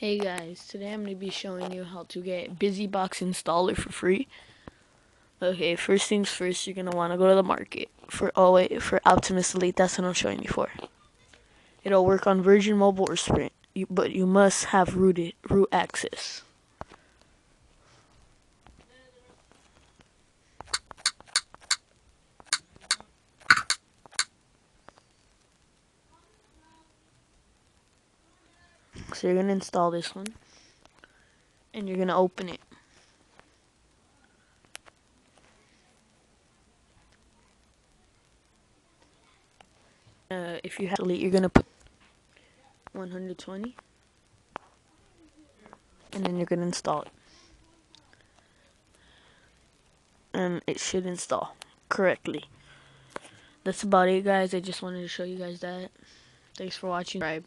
Hey guys, today I'm going to be showing you how to get busybox installer for free. Okay, first things first, you're going to want to go to the market for Optimus Elite. That's what I'm showing you for. It'll work on Virgin Mobile or Sprint, but you must have root access. So you're going to install this one, and you're going to open it. If you have Elite, you're going to put 120, and then you're going to install it. And it should install correctly. That's about it, guys. I just wanted to show you guys that. Thanks for watching. Subscribe.